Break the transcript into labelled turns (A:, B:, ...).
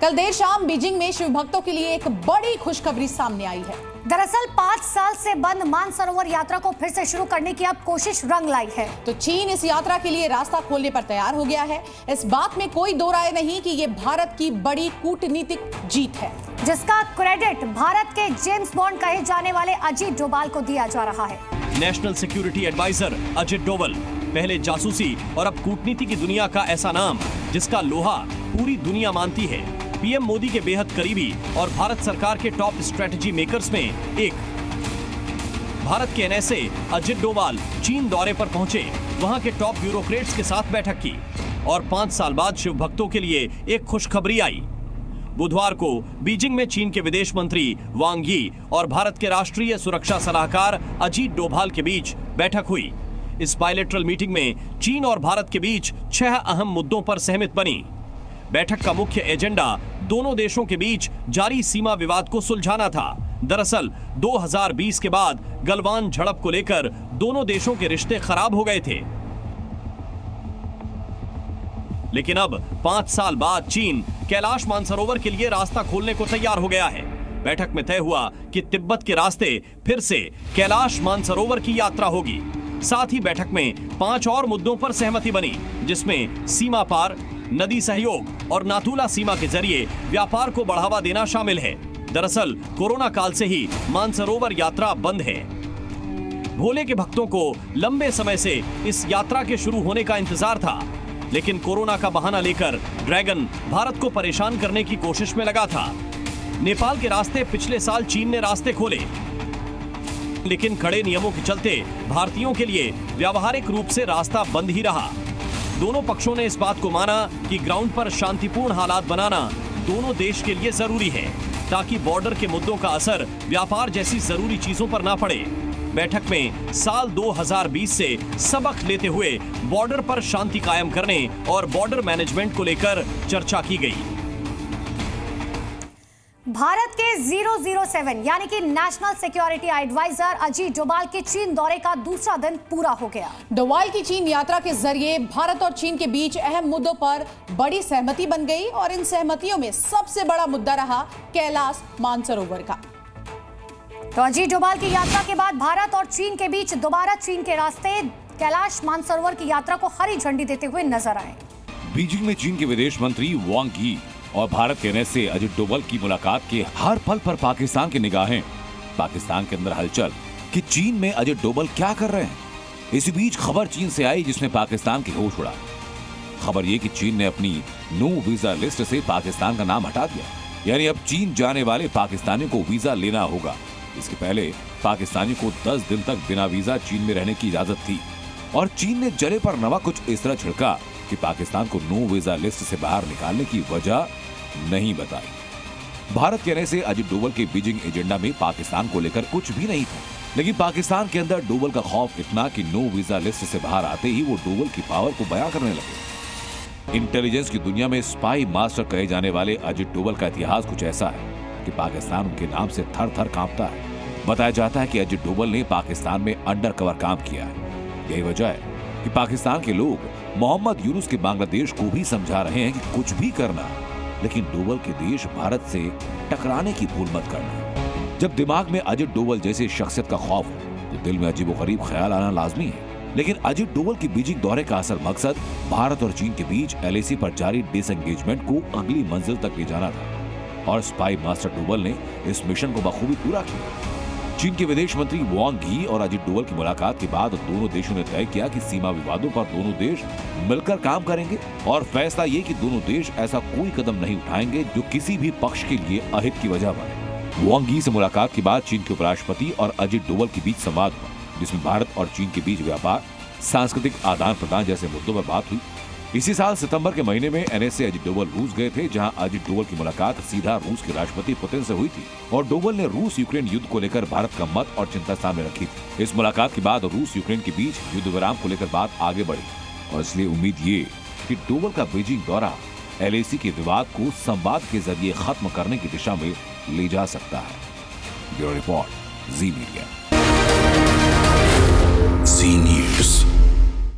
A: कल देर शाम बीजिंग में शिव भक्तों के लिए एक बड़ी खुशखबरी सामने आई है।
B: दरअसल 5 साल से बंद मानसरोवर यात्रा को फिर से शुरू करने की अब कोशिश रंग लाई है।
A: तो चीन इस यात्रा के लिए रास्ता खोलने पर तैयार हो गया है। इस बात में कोई दो राय नहीं कि ये भारत की बड़ी कूटनीतिक जीत है,
B: जिसका क्रेडिट भारत के जेम्स बॉन्ड कहे जाने वाले अजीत डोभाल को दिया जा रहा है।
C: National security adviser Ajit Doval, पहले जासूसी और अब कूटनीति की दुनिया का ऐसा नाम जिसका लोहा पूरी दुनिया मानती है। पीएम मोदी के बेहद करीबी और भारत सरकार के टॉप स्ट्रेटजी मेकर्स में एक। भारत के एनएसए अजित डोभाल चीन दौरे पर पहुंचे, वहां के टॉप ब्यूरोक्रेट्स के साथ बैठक की और 5 साल बाद शिव भक्तों के लिए एक खुशखबरी आई। बुधवार को बीजिंग में चीन के विदेश मंत्री वांग यी और भारत के राष्ट्रीय सुरक्षा सलाहकार अजीत डोभाल के बीच बैठक हुई। इस बायलैटरल मीटिंग में चीन और भारत के बीच 6 अहम मुद्दों पर सहमति बनी। बैठक का मुख्य एजेंडा दोनों देशों के बीच जारी सीमा विवाद को सुलझाना था। दरअसल 2020 के बाद गलवान झड़प को लेकर दोनों देशों के रिश्ते खराब हो गए थे, लेकिन अब 5 साल बाद चीन कैलाश मानसरोवर के लिए रास्ता खोलने को तैयार हो गया है। बैठक में तय हुआ कि तिब्बत के रास्ते फिर से कैलाश मानसरोवर की यात्रा होगी। साथ ही बैठक में 5 और मुद्दों पर सहमति बनी, जिसमें सीमा पार, नदी सहयोग और नाथुला सीमा के जरिए व्यापार को बढ़ावा देना शामिल है। दरअसल कोरोना काल से ही मानसरोवर यात्रा बंद है। भोले के भक्तों को लंबे समय से इस यात्रा के शुरू होने का इंतजार था, लेकिन कोरोना का बहाना लेकर ड्रैगन भारत को परेशान करने की कोशिश में लगा था। नेपाल के रास्ते पिछले साल चीन ने रास्ते खोले, लेकिन कड़े नियमों के चलते भारतीयों के लिए व्यावहारिक रूप से रास्ता बंद ही रहा। दोनों पक्षों ने इस बात को माना कि ग्राउंड पर शांतिपूर्ण हालात बनाना दोनों देश के लिए जरूरी है, ताकि बॉर्डर के मुद्दों का असर व्यापार जैसी जरूरी चीजों पर ना पड़े। बैठक में साल 2020 से सबक लेते हुए बॉर्डर पर शांति कायम करने और बॉर्डर मैनेजमेंट को लेकर चर्चा की गई।
B: भारत के 007 यानी कि national security adviser Ajit Doval के चीन दौरे का दूसरा दिन पूरा हो गया।
A: डोभाल की चीन यात्रा के जरिए भारत और चीन के बीच अहम मुद्दों पर बड़ी सहमति बन गई और इन सहमतियों में सबसे बड़ा मुद्दा रहा कैलाश मानसरोवर का।
B: तो अजीत डोभाल की यात्रा के बाद भारत और चीन के बीच दोबारा चीन के रास्ते कैलाश मानसरोवर की यात्रा को हरी झंडी देते हुए नजर आए।
D: बीजिंग में चीन के विदेश मंत्री वांग यी और भारत के एनएसए अजित डोभाल की मुलाकात के हर पल पर पाकिस्तान की निगाहें। पाकिस्तान के अंदर हलचल कि चीन में अजित डोभाल क्या कर रहे हैं। इसी बीच खबर चीन से आई जिसमें पाकिस्तान के होश उड़ा। खबर ये कि चीन ने अपनी नो वीजा लिस्ट से पाकिस्तान का नाम हटा दिया, यानी अब चीन जाने वाले पाकिस्तानियों को वीजा लेना होगा। इसके पहले पाकिस्तानी को 10 दिन तक बिना वीजा चीन में रहने की इजाजत थी और चीन ने जले पर नमक कुछ इस तरह छिड़का कि पाकिस्तान को नो वीजा लिस्ट से बाहर निकालने की वजह नहीं बताई। भारत के एनएसए अजित डोभाल के बीजिंग एजेंडा में पाकिस्तान को लेकर कुछ भी नहीं था, लेकिन पाकिस्तान के अंदर डोभाल का खौफ इतना कि नो वीजा लिस्ट से बाहर आते ही वो डोभाल की पावर को बयां करने लगे। इंटेलिजेंस की दुनिया में स्पाई मास्टर कहे जाने वाले अजित डोभाल का इतिहास कुछ ऐसा है कि पाकिस्तान उनके नाम से थर थर कांपता है। बताया जाता है कि अजित डोभाल ने पाकिस्तान में अंडर कवर काम किया है। यही वजह है कि पाकिस्तान के लोग मोहम्मद यूनुस के बांग्लादेश को भी समझा रहे हैं कि कुछ भी करना, लेकिन डोभाल के देश भारत से टकराने की भूल मत करना। जब दिमाग में अजित डोभाल जैसे शख्सियत का खौफ हो तो दिल में अजीबोगरीब ख्याल आना लाजमी है। लेकिन अजित डोभाल की बीजिंग दौरे का असल मकसद भारत और चीन के बीच एलएसी पर जारी डिसएंगेजमेंट को अगली मंजिल तक ले जाना था और स्पाई मास्टर डोभाल ने इस मिशन को बखूबी पूरा किया। चीन के विदेश मंत्री वांग यी और अजित डोभाल की मुलाकात के बाद दोनों देशों ने तय किया कि सीमा विवादों पर दोनों देश मिलकर काम करेंगे और फैसला ये कि दोनों देश ऐसा कोई कदम नहीं उठाएंगे जो किसी भी पक्ष के लिए अहित की वजह बने। वांग यी से मुलाकात के बाद चीन के उपराष्ट्रपति और अजित डोभाल के बीच संवाद हुआ, जिसमें भारत और चीन के बीच व्यापार, सांस्कृतिक आदान प्रदान जैसे मुद्दों पर बात हुई। इसी साल सितंबर के महीने में एनएसए अजित डोभाल रूस गए थे, जहां अजित डोभाल की मुलाकात सीधा रूस के राष्ट्रपति पुतिन से हुई थी और डोभाल ने रूस यूक्रेन युद्ध को लेकर भारत का मत और चिंता सामने रखी थी। इस मुलाकात के बाद रूस यूक्रेन के बीच युद्ध विराम को लेकर बात आगे बढ़ी और इसलिए उम्मीद ये कि डोभाल का बीजिंग दौरा एलएसी के विवाद को संवाद के जरिए खत्म करने की दिशा में ले जा सकता है। ब्यूरो रिपोर्ट, जी मीडिया।